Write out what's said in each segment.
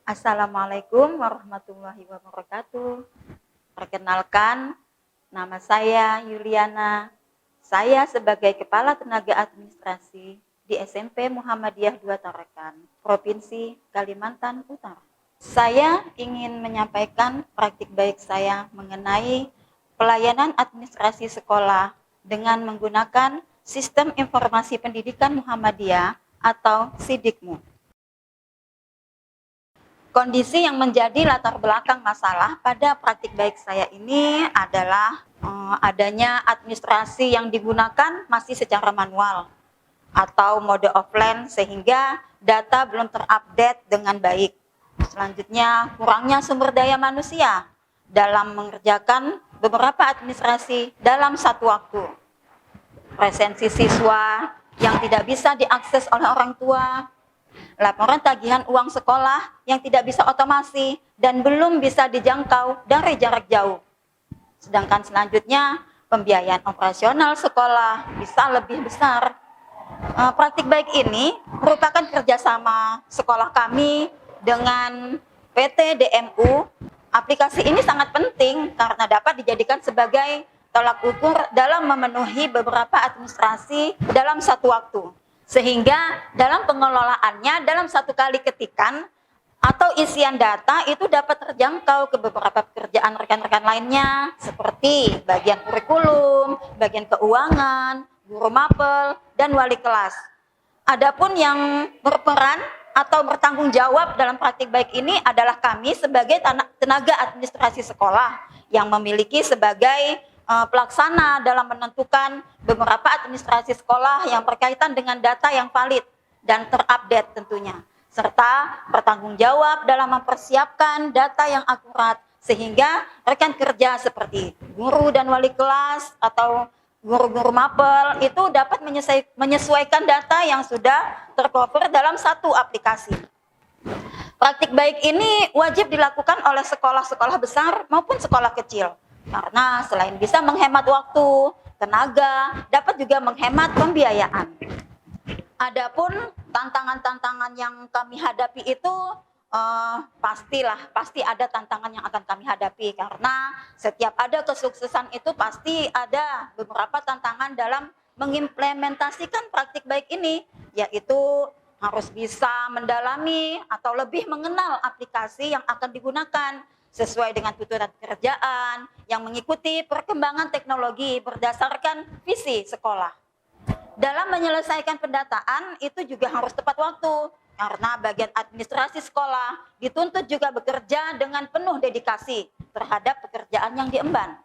Assalamualaikum warahmatullahi wabarakatuh. Perkenalkan, nama saya Yuliana. Saya sebagai Kepala Tenaga Administrasi di SMP Muhammadiyah 2 Tarakan, Provinsi Kalimantan Utara. Saya ingin menyampaikan praktik baik saya mengenai pelayanan administrasi sekolah dengan menggunakan Sistem Informasi Pendidikan Muhammadiyah atau SIDIKMU. Kondisi yang menjadi latar belakang masalah pada praktik baik saya ini adalah adanya administrasi yang digunakan masih secara manual atau mode offline sehingga data belum terupdate dengan baik. Selanjutnya, kurangnya sumber daya manusia dalam mengerjakan beberapa administrasi dalam satu waktu. Presensi siswa yang tidak bisa diakses oleh orang tua, laporan tagihan uang sekolah yang tidak bisa otomasi dan belum bisa dijangkau dari jarak jauh. Sedangkan selanjutnya, pembiayaan operasional sekolah bisa lebih besar. Praktik baik ini merupakan kerjasama sekolah kami dengan PT DMU. Aplikasi ini sangat penting karena dapat dijadikan sebagai tolak ukur dalam memenuhi beberapa administrasi dalam satu waktu. Sehingga dalam pengelolaannya, dalam satu kali ketikan atau isian data itu dapat terjangkau ke beberapa pekerjaan rekan-rekan lainnya seperti bagian kurikulum, bagian keuangan, guru mapel, dan wali kelas. Adapun yang berperan atau bertanggung jawab dalam praktik baik ini adalah kami sebagai tenaga administrasi sekolah yang memiliki sebagai pelaksana dalam menentukan beberapa administrasi sekolah yang berkaitan dengan data yang valid dan terupdate tentunya, serta bertanggung jawab dalam mempersiapkan data yang akurat sehingga rekan kerja seperti guru dan wali kelas atau guru-guru mapel itu dapat menyesuaikan data yang sudah tercover dalam satu aplikasi. Praktik baik ini wajib dilakukan oleh sekolah-sekolah besar maupun sekolah kecil. Karena selain bisa menghemat waktu, tenaga, dapat juga menghemat pembiayaan. Adapun tantangan-tantangan yang kami hadapi itu pasti ada tantangan yang akan kami hadapi karena setiap ada kesuksesan itu pasti ada beberapa tantangan dalam mengimplementasikan praktik baik ini, yaitu harus bisa mendalami atau lebih mengenal aplikasi yang akan digunakan sesuai dengan tuntutan pekerjaan yang mengikuti perkembangan teknologi berdasarkan visi sekolah. Dalam menyelesaikan pendataan itu juga harus tepat waktu karena bagian administrasi sekolah dituntut juga bekerja dengan penuh dedikasi terhadap pekerjaan yang diemban.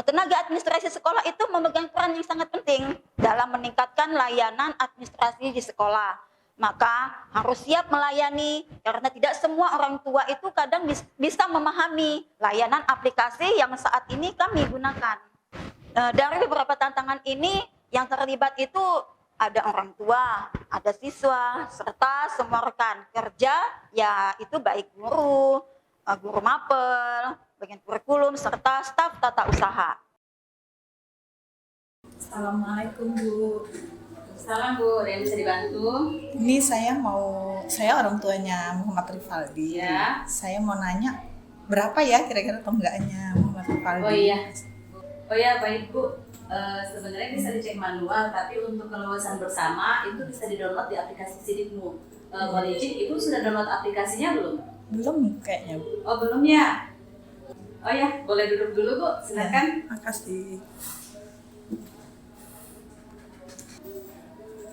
Tenaga administrasi sekolah itu memegang peran yang sangat penting dalam meningkatkan layanan administrasi di sekolah. Maka harus siap melayani karena tidak semua orang tua itu kadang bisa memahami layanan aplikasi yang saat ini kami gunakan. Dari beberapa tantangan ini yang terlibat itu ada orang tua, ada siswa, serta semua rekan kerja, ya itu baik guru, guru mapel, bagian kurikulum, serta staf tata usaha. Assalamualaikum Bu. Salam Bu, ada yang bisa dibantu? Ini saya orang tuanya Muhammad Rifaldi. Ya. Saya mau nanya berapa ya kira-kira tonggaknya Muhammad Rifaldi? Oh iya baik Bu. Sebenarnya bisa dicek manual, tapi untuk keluasan bersama itu bisa di-download di aplikasi SIDIKMU. Boleh izin, Ibu sudah download aplikasinya belum? Belum kayaknya Bu. Oh belum ya? Oh ya, boleh duduk dulu Bu, silakan. Makasih.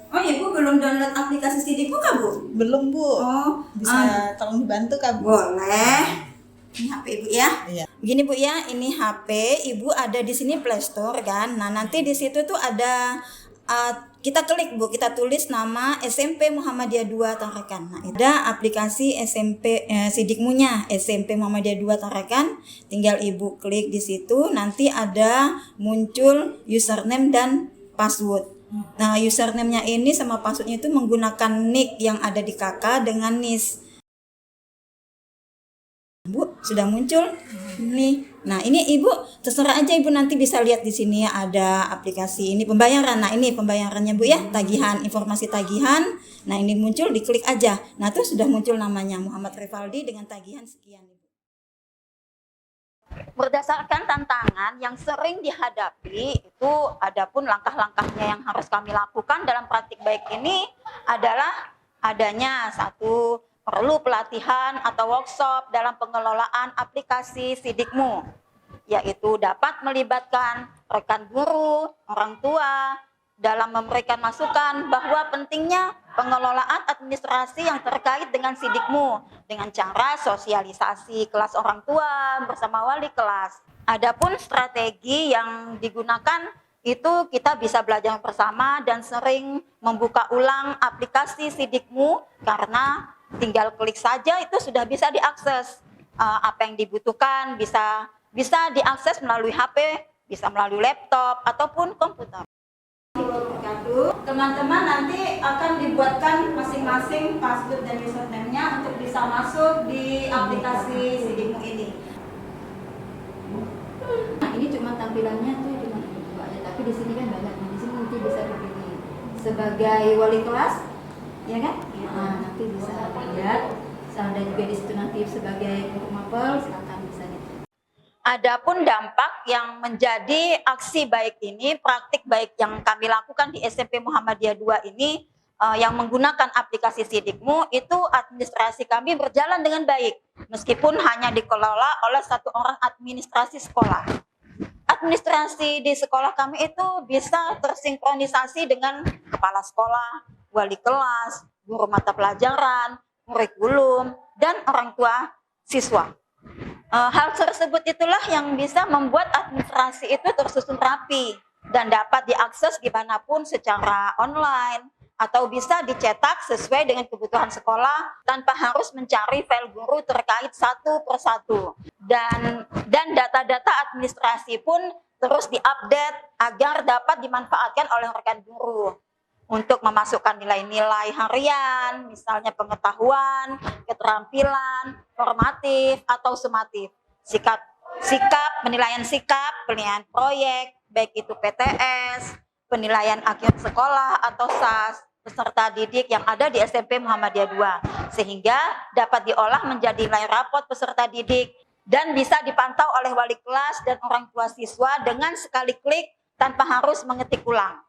Oh Ibu belum download aplikasi SIDIKMU kah Bu? Belum Bu. Oh, Bisa tolong dibantu kah Bu? boleh. Ini HP Ibu ya. Iya. Begini Bu ya, ini HP Ibu ada di sini Play Store kan. Nah, nanti di situ tuh ada kita klik Bu, kita tulis nama SMP Muhammadiyah 2 Tarakan. Nah, ada aplikasi SMP SIDIKMU-nya SMP Muhammadiyah 2 Tarakan. Tinggal Ibu klik di situ, nanti ada muncul username dan password. Nah, username-nya ini sama password-nya itu menggunakan nick yang ada di KK dengan NIS. Bu, sudah muncul? Nih, Nah, ini Ibu terserah aja, Ibu nanti bisa lihat di sini ada aplikasi ini pembayaran. Nah, ini pembayarannya Bu ya, tagihan, informasi tagihan. Nah, ini muncul, diklik aja. Nah, terus sudah muncul namanya Muhammad Rivaldi dengan tagihan sekian. Berdasarkan tantangan yang sering dihadapi, itu adapun langkah-langkahnya yang harus kami lakukan dalam praktik baik ini adalah adanya satu, perlu pelatihan atau workshop dalam pengelolaan aplikasi Sidikmu, yaitu dapat melibatkan rekan guru, orang tua dalam memberikan masukan bahwa pentingnya pengelolaan administrasi yang terkait dengan Sidikmu dengan cara sosialisasi kelas orang tua bersama wali kelas. Adapun strategi yang digunakan itu kita bisa belajar bersama dan sering membuka ulang aplikasi Sidikmu, karena tinggal klik saja itu sudah bisa diakses. Apa yang dibutuhkan bisa diakses melalui HP, bisa melalui laptop ataupun komputer. Teman-teman nanti akan dibuatkan masing-masing password dan username-nya untuk bisa masuk di aplikasi Sidikmu ini. Nah, ini cuma tampilannya tuh cuma dua ya, tapi di sini kan banyak. Di sini nanti bisa dipilih sebagai wali kelas, ya kan? Nah, nanti bisa lihat. Ada juga di situ nanti sebagai guru mapel, silakan bisa lihat. Adapun dampak yang menjadi aksi baik ini, praktik baik yang kami lakukan di SMP Muhammadiyah 2 ini, yang menggunakan aplikasi Sidikmu, itu administrasi kami berjalan dengan baik, meskipun hanya dikelola oleh satu orang administrasi sekolah. Administrasi di sekolah kami itu bisa tersinkronisasi dengan kepala sekolah, wali kelas, guru mata pelajaran, kurikulum, dan orang tua siswa. Hal tersebut itulah yang bisa membuat administrasi itu tersusun rapi dan dapat diakses dimanapun secara online atau bisa dicetak sesuai dengan kebutuhan sekolah tanpa harus mencari file guru terkait satu persatu. Dan data-data administrasi pun terus diupdate agar dapat dimanfaatkan oleh rekan guru untuk memasukkan nilai-nilai harian, misalnya pengetahuan, keterampilan, formatif atau sumatif, sikap, penilaian sikap, penilaian proyek, baik itu PTS, penilaian akhir sekolah atau SAS, peserta didik yang ada di SMP Muhammadiyah 2, sehingga dapat diolah menjadi nilai rapot peserta didik dan bisa dipantau oleh wali kelas dan orang tua siswa dengan sekali klik tanpa harus mengetik ulang.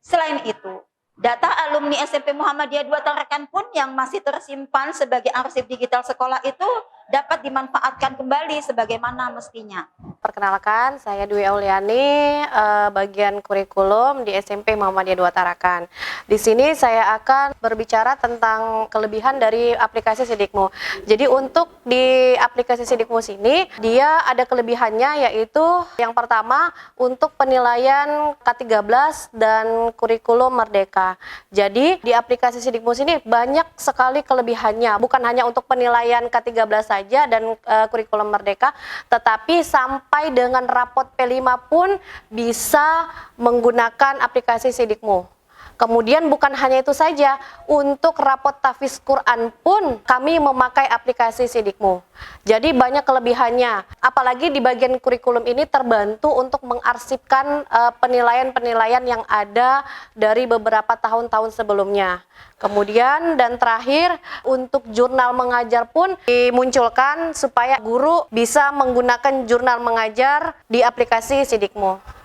Selain itu, data alumni SMP Muhammadiyah 2 Tarakan pun yang masih tersimpan sebagai arsip digital sekolah itu dapat dimanfaatkan kembali sebagaimana mestinya. Perkenalkan, saya Dwi Auliani, bagian kurikulum di SMP Muhammadiyah 2 Tarakan. Di sini saya akan berbicara tentang kelebihan dari aplikasi Sidikmu. Jadi untuk di aplikasi Sidikmu sini, dia ada kelebihannya, yaitu yang pertama untuk penilaian K13 dan kurikulum merdeka. Jadi di aplikasi Sidikmu sini banyak sekali kelebihannya, bukan hanya untuk penilaian K13 saja dan kurikulum merdeka, tetapi sampai dengan rapot P5 pun bisa menggunakan aplikasi Sidikmu. Kemudian bukan hanya itu saja, untuk rapot tahfiz Quran pun kami memakai aplikasi Sidikmu. Jadi banyak kelebihannya, apalagi di bagian kurikulum ini terbantu untuk mengarsipkan penilaian-penilaian yang ada dari beberapa tahun-tahun sebelumnya. Kemudian dan terakhir, untuk jurnal mengajar pun dimunculkan supaya guru bisa menggunakan jurnal mengajar di aplikasi Sidikmu.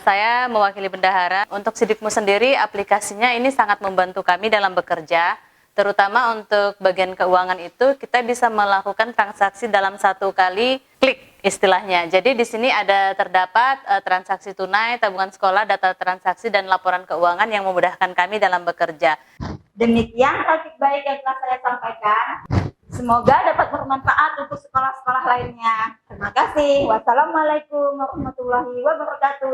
Saya mewakili bendahara. Untuk Sidikmu sendiri, aplikasinya ini sangat membantu kami dalam bekerja, terutama untuk bagian keuangan itu kita bisa melakukan transaksi dalam satu kali klik istilahnya. Jadi di sini ada terdapat transaksi tunai, tabungan sekolah, data transaksi, dan laporan keuangan yang memudahkan kami dalam bekerja. Demikian praktik baik yang telah saya sampaikan. Semoga dapat bermanfaat untuk sekolah-sekolah lainnya. Terima kasih. Wassalamualaikum warahmatullahi wabarakatuh.